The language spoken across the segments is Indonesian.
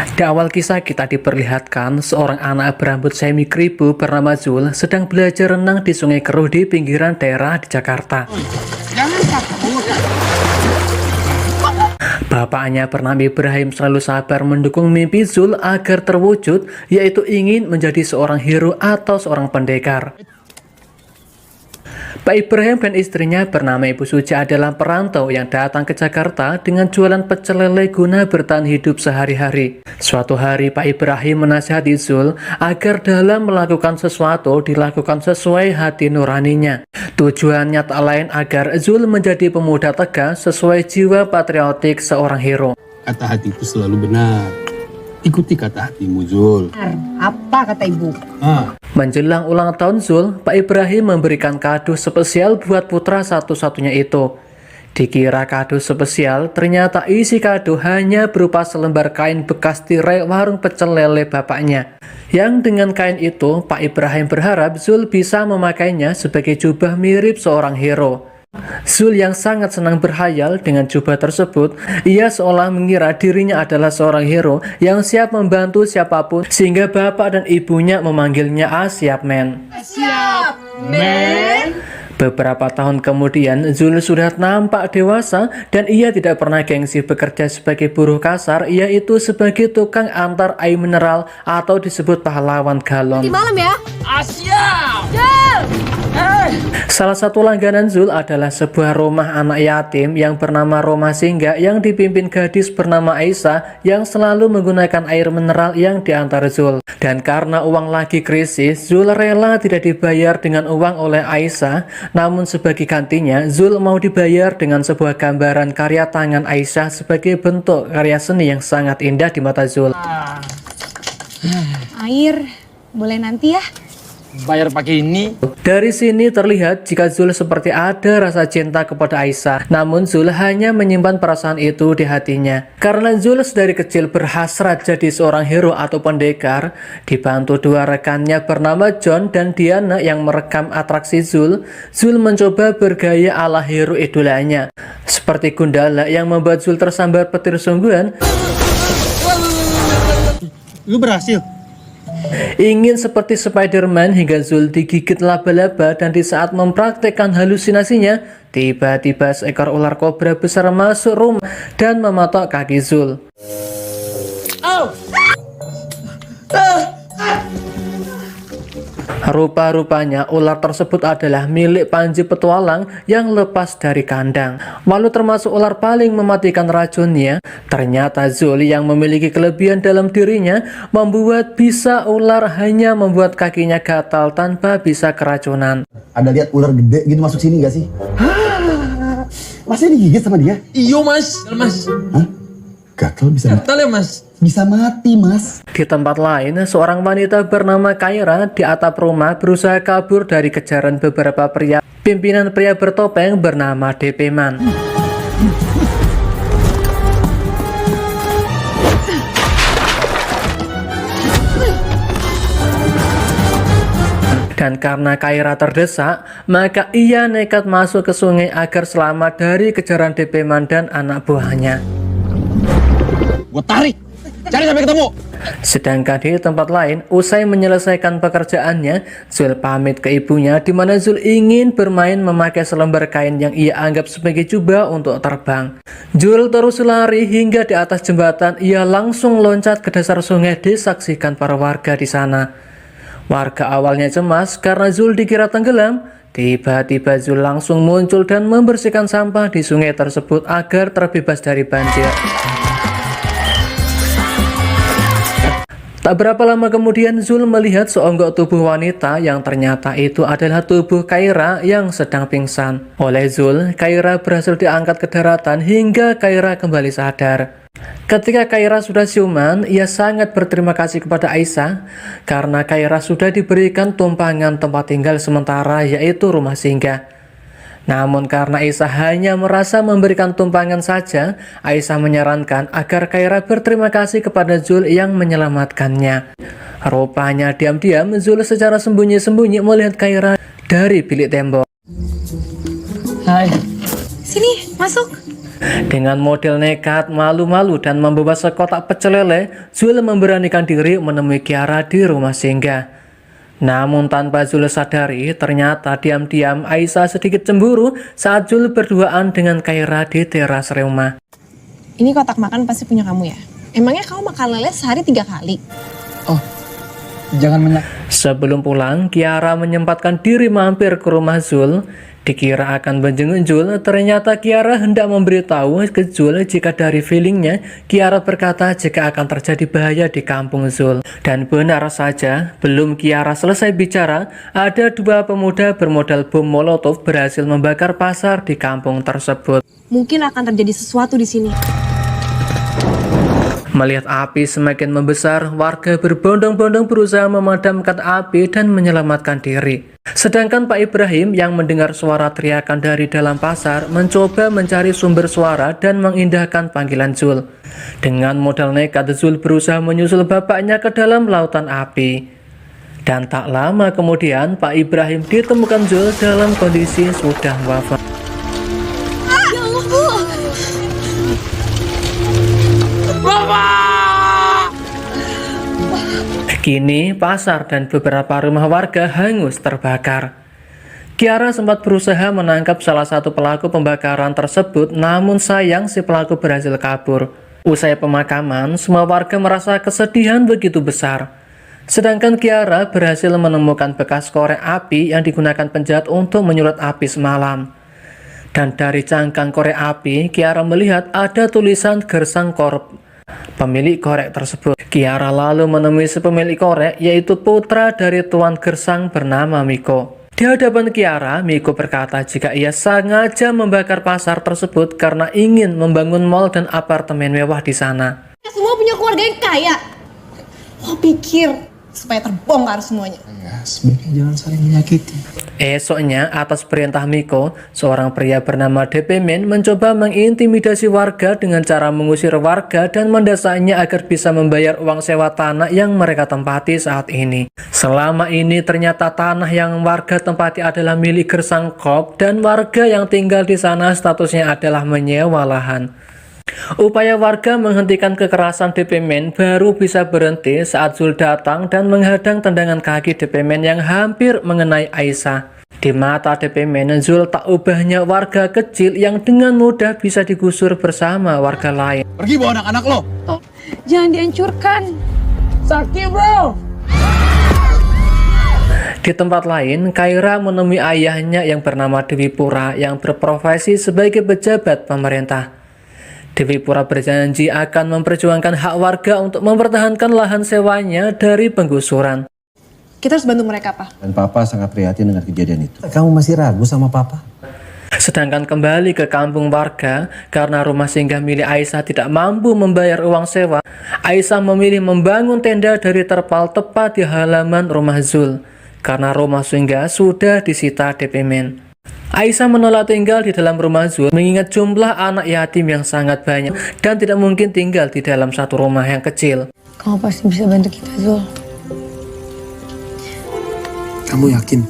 Di awal kisah kita diperlihatkan seorang anak berambut semi kribo bernama Zul sedang belajar renang di Sungai Keruh di pinggiran daerah di Jakarta. Jangan takut. Bapaknya bernama Ibrahim selalu sabar mendukung mimpi Zul agar terwujud, yaitu ingin menjadi seorang hero atau seorang pendekar. Pak Ibrahim dan istrinya bernama Ibu Suci adalah perantau yang datang ke Jakarta dengan jualan pecel lele guna bertahan hidup sehari-hari. Suatu hari Pak Ibrahim menasihati Zul agar dalam melakukan sesuatu dilakukan sesuai hati nuraninya. Tujuannya tak lain agar Zul menjadi pemuda tegas sesuai jiwa patriotik seorang hero. Kata hati itu selalu benar. Ikuti kata hatimu, Zul. Apa kata ibu? Menjelang ulang tahun Zul, Pak Ibrahim memberikan kado spesial buat putra satu-satunya itu. Dikira kado spesial, ternyata isi kado hanya berupa selembar kain bekas tirai warung pecel lele bapaknya. Yang dengan kain itu, Pak Ibrahim berharap Zul bisa memakainya sebagai jubah mirip seorang hero. Zul yang sangat senang berhayal dengan jubah tersebut, ia seolah mengira dirinya adalah seorang hero yang siap membantu siapapun sehingga bapak dan ibunya memanggilnya siap men. Siap, men. Beberapa tahun kemudian Zul sudah nampak dewasa dan ia tidak pernah gengsi bekerja sebagai buruh kasar, yaitu sebagai tukang antar air mineral atau disebut pahlawan galon. Di malam ya? Siap! Salah satu langganan Zul adalah sebuah rumah anak yatim yang bernama Rumah Singgah yang dipimpin gadis bernama Aisyah yang selalu menggunakan air mineral yang diantar Zul. Dan karena uang lagi krisis, Zul rela tidak dibayar dengan uang oleh Aisyah, namun sebagai gantinya Zul mau dibayar dengan sebuah gambaran karya tangan Aisyah sebagai bentuk karya seni yang sangat indah di mata Zul. Air, boleh nanti ya? Bayar pakai ini. Dari sini terlihat jika Zul seperti ada rasa cinta kepada Aisyah, namun Zul hanya menyimpan perasaan itu di hatinya. Karena Zul dari kecil berhasrat jadi seorang hero atau pendekar, dibantu dua rekannya bernama John dan Diana yang merekam atraksi Zul, Zul mencoba bergaya ala hero idolanya. Seperti Gundala yang membuat Zul tersambar petir sungguhan. Lu berhasil? Ingin seperti Spider-Man hingga Zul digigit laba-laba, dan di saat mempraktekkan halusinasinya, tiba-tiba seekor ular kobra besar masuk rumah dan mematok kaki Zul. Rupa-rupanya ular tersebut adalah milik Panji Petualang yang lepas dari kandang. Walau termasuk ular paling mematikan racunnya, ternyata Zul yang memiliki kelebihan dalam dirinya membuat bisa ular hanya membuat kakinya gatal tanpa bisa keracunan. Ada lihat ular gede gitu masuk sini gak sih? Masih digigit sama dia? Iyo mas. Hah? Gatal bisa mati. Gatal ya mas? Bisa mati mas. Di tempat lain, seorang wanita bernama Kaira di atap rumah berusaha kabur dari kejaran beberapa pria. Pimpinan pria bertopeng bernama DP Man. Dan karena Kaira terdesak, maka ia nekat masuk ke sungai agar selamat dari kejaran DP Man dan anak buahnya. Gua tarik. Cari sampai ketemu. Sedangkan di tempat lain, usai menyelesaikan pekerjaannya, Zul pamit ke ibunya di mana Zul ingin bermain memakai selembar kain yang ia anggap sebagai jubah untuk terbang. Zul terus lari hingga di atas jembatan, ia langsung loncat ke dasar sungai disaksikan para warga di sana. Warga awalnya cemas karena Zul dikira tenggelam. Tiba-tiba Zul langsung muncul dan membersihkan sampah di sungai tersebut agar terbebas dari banjir. Tak berapa lama kemudian Zul melihat seonggok tubuh wanita yang ternyata itu adalah tubuh Kaira yang sedang pingsan. Oleh Zul, Kaira berhasil diangkat ke daratan hingga Kaira kembali sadar. Ketika Kaira sudah siuman, ia sangat berterima kasih kepada Aisyah karena Kaira sudah diberikan tumpangan tempat tinggal sementara, yaitu rumah singgah. Namun karena Aisyah hanya merasa memberikan tumpangan saja, Aisyah menyarankan agar Kaira berterima kasih kepada Zul yang menyelamatkannya. Rupanya diam-diam Zul secara sembunyi-sembunyi melihat Kaira dari bilik tembok. Hai. Sini, masuk. Dengan model nekat, malu-malu, dan membawa sekotak pecel lele, Zul memberanikan diri menemui Kiara di rumah singgah. Namun tanpa Zul sadari, ternyata diam-diam Aisyah sedikit cemburu saat Zul berduaan dengan Kaira di teras rumah. Ini kotak makan pasti punya kamu ya? Emangnya kamu makan lele sehari 3 kali? Oh, jangan Sebelum pulang, Kiara menyempatkan diri mampir ke rumah Zul. Dikira akan menjenguk Zul, ternyata Kiara hendak memberitahu ke Zul jika dari feelingnya, Kiara berkata jika akan terjadi bahaya di kampung Zul. Dan benar saja, belum Kiara selesai bicara, ada 2 pemuda bermodal bom molotov berhasil membakar pasar di kampung tersebut. Mungkin akan terjadi sesuatu di sini. Melihat api semakin membesar, warga berbondong-bondong berusaha memadamkan api dan menyelamatkan diri. Sedangkan Pak Ibrahim yang mendengar suara teriakan dari dalam pasar mencoba mencari sumber suara dan mengindahkan panggilan Zul. Dengan modal nekat, Zul berusaha menyusul bapaknya ke dalam lautan api. Dan tak lama kemudian, Pak Ibrahim ditemukan Zul dalam kondisi sudah wafat. Kini pasar dan beberapa rumah warga hangus terbakar. Kiara sempat berusaha menangkap salah satu pelaku pembakaran tersebut, namun sayang si pelaku berhasil kabur. Usai pemakaman, semua warga merasa kesedihan begitu besar. Sedangkan Kiara berhasil menemukan bekas korek api yang digunakan penjahat untuk menyulut api semalam. Dan dari cangkang korek api, Kiara melihat ada tulisan Gersang Korp, pemilik korek tersebut. Kiara lalu menemui si pemilik korek, yaitu putra dari Tuan Gersang bernama Miko. Di hadapan Kiara, Miko berkata jika ia sengaja membakar pasar tersebut karena ingin membangun mal dan apartemen mewah di sana. Semua punya keluarga yang kaya. Lo pikir supaya terbongkar semuanya? Ya, sebaiknya jangan saling menyakiti. Esoknya, atas perintah Miko, seorang pria bernama Depemen mencoba mengintimidasi warga dengan cara mengusir warga dan mendesaknya agar bisa membayar uang sewa tanah yang mereka tempati saat ini. Selama ini ternyata tanah yang warga tempati adalah milik Gersang Korp dan warga yang tinggal di sana statusnya adalah menyewa lahan. Upaya warga menghentikan kekerasan Depemen baru bisa berhenti saat Zul datang dan menghadang tendangan kaki Depemen yang hampir mengenai Aisyah. Di mata Depemen, Zul tak ubahnya warga kecil yang dengan mudah bisa digusur bersama warga lain. Pergi bawa anak-anak lo. Oh, jangan dihancurkan. Sakit bro. Di tempat lain, Kaira menemui ayahnya yang bernama Dewi Pura yang berprofesi sebagai pejabat pemerintah. Dewi Pura berjanji akan memperjuangkan hak warga untuk mempertahankan lahan sewanya dari penggusuran. Kita harus bantu mereka, Pak. Dan Papa sangat prihatin dengan kejadian itu. Kamu masih ragu sama Papa? Sedangkan kembali ke kampung warga, karena rumah singgah milik Aisyah tidak mampu membayar uang sewa, Aisyah memilih membangun tenda dari terpal tepat di halaman rumah Zul, karena rumah singgah sudah disita Depemen. Aisyah menolak tinggal di dalam rumah Zul mengingat jumlah anak yatim yang sangat banyak dan tidak mungkin tinggal di dalam satu rumah yang kecil. Kamu pasti bisa bantu kita, Zul. Kamu yakin?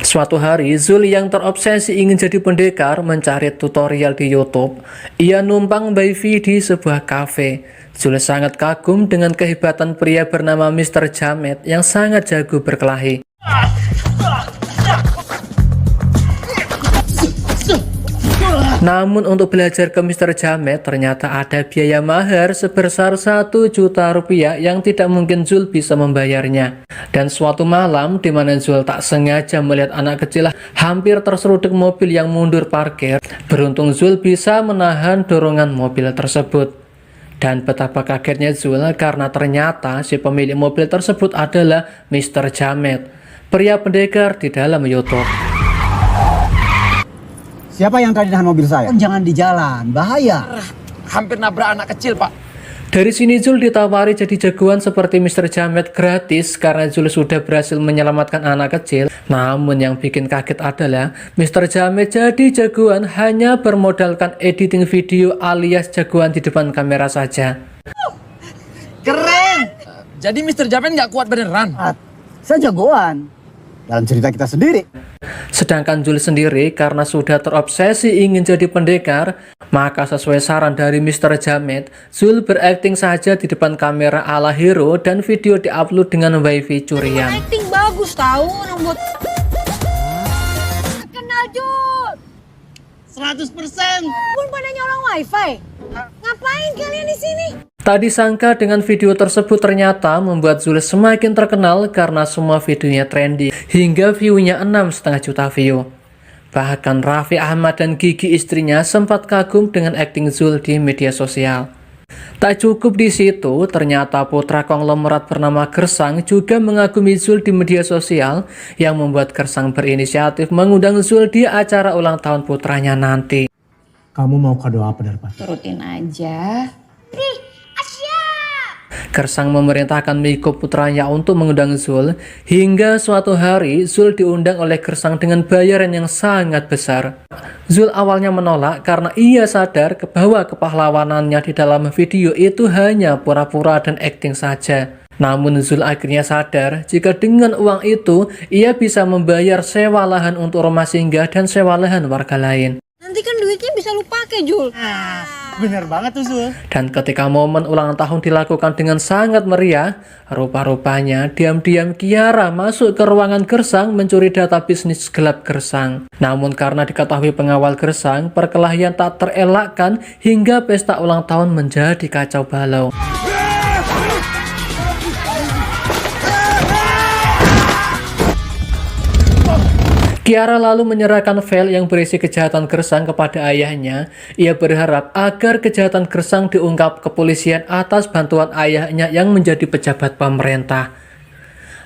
Suatu hari, Zul yang terobsesi ingin jadi pendekar mencari tutorial di YouTube. Ia numpang wifi di sebuah kafe. Zul sangat kagum dengan kehebatan pria bernama Mr. Jamet yang sangat jago berkelahi. Namun untuk belajar ke Mr. Jamet ternyata ada biaya mahar sebesar 1 juta rupiah yang tidak mungkin Zul bisa membayarnya. Dan suatu malam di mana Zul tak sengaja melihat anak kecil hampir terseruduk mobil yang mundur parkir, beruntung Zul bisa menahan dorongan mobil tersebut. Dan betapa kagetnya Zul karena ternyata si pemilik mobil tersebut adalah Mr. Jamet, pria pendekar di dalam YouTube. Siapa yang tadi nahan mobil saya? Jangan di jalan, bahaya. Hampir nabrak anak kecil, Pak. Dari sini Zul ditawari jadi jagoan seperti Mr. Jamet gratis karena Zul sudah berhasil menyelamatkan anak kecil. Namun yang bikin kaget adalah Mr. Jamet jadi jagoan hanya bermodalkan editing video alias jagoan di depan kamera saja. Keren. Jadi Mr. Jamet nggak kuat beneran? Saya jagoan. dalam cerita kita sendiri. Sedangkan Zul sendiri karena sudah terobsesi ingin jadi pendekar, maka sesuai saran dari Mr. Jamet, Zul berakting saja di depan kamera ala hero dan video diupload dengan wifi curian. Acting bagus tahu rambut. Kenal Jul. 100%. Pun pada nyolong wifi. Ngapain kalian di sini? Tak disangka dengan video tersebut ternyata membuat Zul semakin terkenal karena semua videonya trending hingga view-nya 6,5 juta view. Bahkan Raffi Ahmad dan Gigi istrinya sempat kagum dengan akting Zul di media sosial. Tak cukup di situ, ternyata putra konglomerat bernama Gersang juga mengagumi Zul di media sosial yang membuat Gersang berinisiatif mengundang Zul di acara ulang tahun putranya nanti. Kamu mau kado apa dari Pak? Turutin aja. Gersang memerintahkan Miko putranya untuk mengundang Zul, hingga suatu hari Zul diundang oleh Gersang dengan bayaran yang sangat besar. Zul awalnya menolak karena ia sadar bahwa kepahlawanannya di dalam video itu hanya pura-pura dan akting saja. Namun Zul akhirnya sadar jika dengan uang itu ia bisa membayar sewa lahan untuk rumah singgah dan sewa lahan warga lain. Nanti kan duitnya bisa lu pakai Jul. Bener banget tuh Zul. Dan ketika momen ulang tahun dilakukan dengan sangat meriah, rupa-rupanya diam-diam Kiara masuk ke ruangan Gersang mencuri data bisnis gelap Gersang. Namun karena diketahui pengawal Gersang, perkelahian tak terelakkan hingga pesta ulang tahun menjadi kacau balau. Kiara lalu menyerahkan file yang berisi kejahatan Gersang kepada ayahnya. Ia berharap agar kejahatan Gersang diungkap kepolisian atas bantuan ayahnya yang menjadi pejabat pemerintah.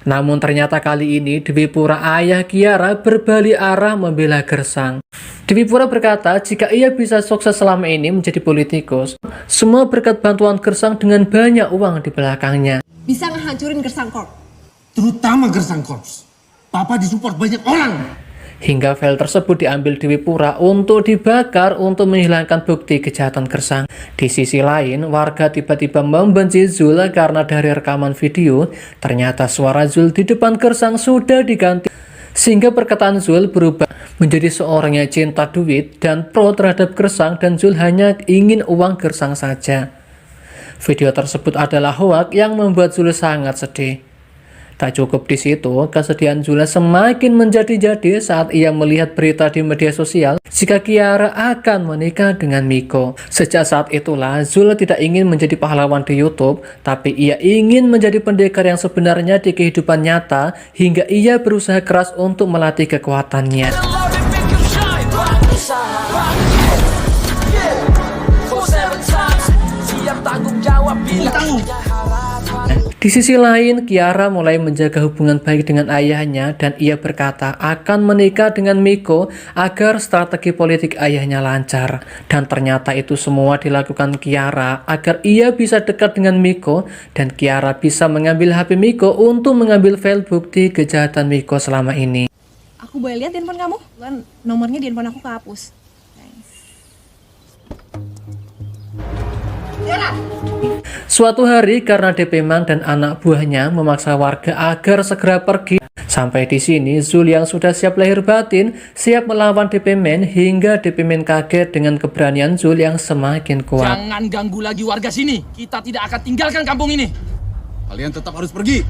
Namun ternyata kali ini Dewi Pura ayah Kiara berbalik arah membela Gersang. Dewi Pura berkata jika ia bisa sukses selama ini menjadi politikus, semua berkat bantuan Gersang dengan banyak uang di belakangnya. Bisa ngehancurin Gersang Corp. Terutama Gersang Korps. Papa disupport banyak orang. Hingga file tersebut diambil Dewi Pura untuk dibakar untuk menghilangkan bukti kejahatan Gersang. Di sisi lain, warga tiba-tiba membenci Zul karena dari rekaman video, ternyata suara Zul di depan Gersang sudah diganti. Sehingga perkataan Zul berubah menjadi seorang yang cinta duit dan pro terhadap Gersang dan Zul hanya ingin uang Gersang saja. Video tersebut adalah hoak yang membuat Zul sangat sedih. Tak cukup di situ, kesedihan Zul semakin menjadi-jadi saat ia melihat berita di media sosial jika Kiara akan menikah dengan Miko. Sejak saat itulah, Zul tidak ingin menjadi pahlawan di YouTube, tapi ia ingin menjadi pendekar yang sebenarnya di kehidupan nyata hingga ia berusaha keras untuk melatih kekuatannya. Di sisi lain, Kiara mulai menjaga hubungan baik dengan ayahnya dan ia berkata akan menikah dengan Miko agar strategi politik ayahnya lancar. Dan ternyata itu semua dilakukan Kiara agar ia bisa dekat dengan Miko dan Kiara bisa mengambil HP Miko untuk mengambil file bukti kejahatan Miko selama ini. Aku boleh lihat di handphone kamu? Kan nomornya di handphone aku kehapus. Suatu hari karena DP Mang dan anak buahnya memaksa warga agar segera pergi. Sampai di sini Zul yang sudah siap lahir batin siap melawan DP Man hingga DP Man kaget dengan keberanian Zul yang semakin kuat. Jangan ganggu lagi warga sini. Kita tidak akan tinggalkan kampung ini. Kalian tetap harus pergi.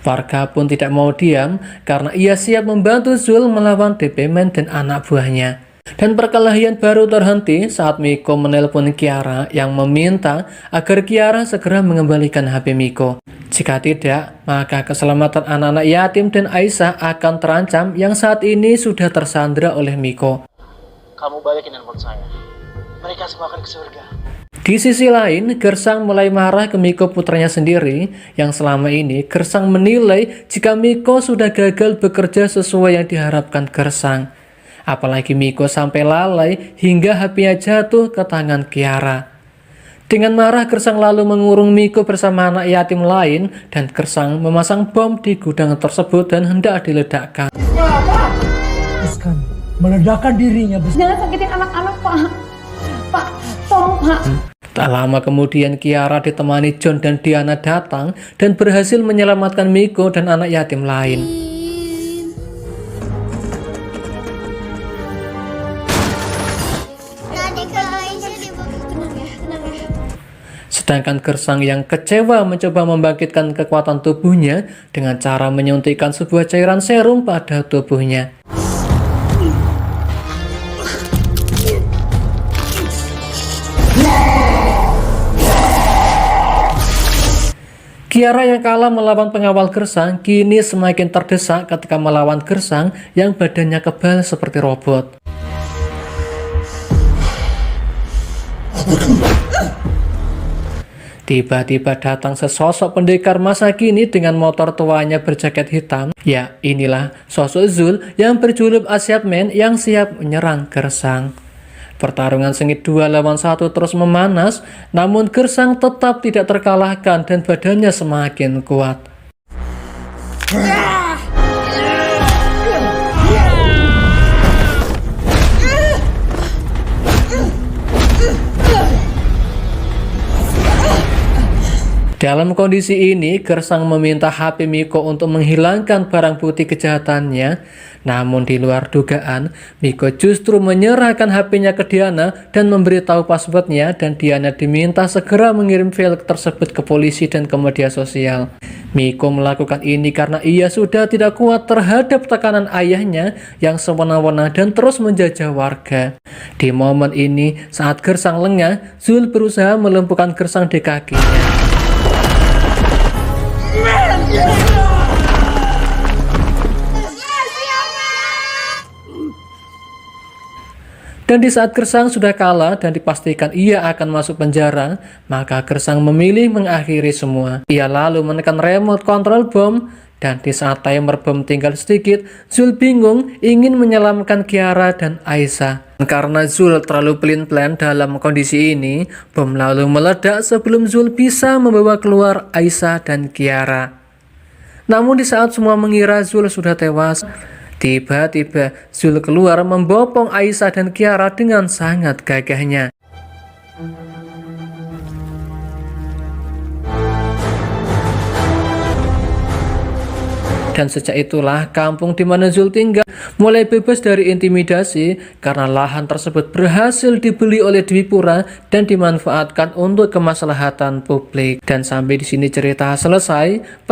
Warga pun tidak mau diam karena ia siap membantu Zul melawan DP Man dan anak buahnya. Dan perkelahian baru terhenti saat Miko menelpon Kiara yang meminta agar Kiara segera mengembalikan HP Miko. Jika tidak, maka keselamatan anak-anak yatim dan Aisyah akan terancam yang saat ini sudah tersandra oleh Miko. Kamu balikin handphone saya. Mereka semua akan ke surga. Di sisi lain, Gersang mulai marah ke Miko putranya sendiri yang selama ini Gersang menilai jika Miko sudah gagal bekerja sesuai yang diharapkan Gersang. Apalagi Miko sampai lalai hingga HP-nya jatuh ke tangan Kiara. Dengan marah, Gersang lalu mengurung Miko bersama anak yatim lain dan Gersang memasang bom di gudang tersebut dan hendak diledakkan. Iskan, meledakkan dirinya Jangan sakitin anak-anak, Pak. Pak, tolong, Pak. Tak lama kemudian Kiara ditemani John dan Diana datang dan berhasil menyelamatkan Miko dan anak yatim lain. Sedangkan Gersang yang kecewa mencoba membangkitkan kekuatan tubuhnya dengan cara menyuntikkan sebuah cairan serum pada tubuhnya. Kiara yang kalah melawan pengawal Gersang kini semakin terdesak ketika melawan Gersang yang badannya kebal seperti robot. Tiba-tiba datang sesosok pendekar masa kini dengan motor tuanya berjaket hitam. Ya, inilah sosok Zul yang berjuluk Asyap Man yang siap menyerang Gersang. Pertarungan sengit 2 lawan 1 terus memanas, namun Gersang tetap tidak terkalahkan dan badannya semakin kuat. Dalam kondisi ini, Gersang meminta HP Miko untuk menghilangkan barang bukti kejahatannya. Namun di luar dugaan, Miko justru menyerahkan HP-nya ke Diana dan memberitahu passwordnya, dan Diana diminta segera mengirim file tersebut ke polisi dan ke media sosial. Miko melakukan ini karena ia sudah tidak kuat terhadap tekanan ayahnya yang semena-mena dan terus menjajah warga. Di momen ini, saat Gersang lengah, Zul berusaha melumpuhkan Gersang di kakinya. Dan di saat Gersang sudah kalah dan dipastikan ia akan masuk penjara, maka Gersang memilih mengakhiri semua. Ia lalu menekan remote control bom, dan di saat timer bom tinggal sedikit, Zul bingung ingin menyelamatkan Kiara dan Aisyah. Karena Zul terlalu pelin-pelan dalam kondisi ini, bom lalu meledak sebelum Zul bisa membawa keluar Aisyah dan Kiara. Namun di saat semua mengira Zul sudah tewas, tiba-tiba Zul keluar membopong Aisyah dan Kiara dengan sangat gagahnya. Dan sejak itulah kampung di mana Zul tinggal mulai bebas dari intimidasi karena lahan tersebut berhasil dibeli oleh Dwi Pura dan dimanfaatkan untuk kemaslahatan publik. Dan sampai di sini cerita selesai.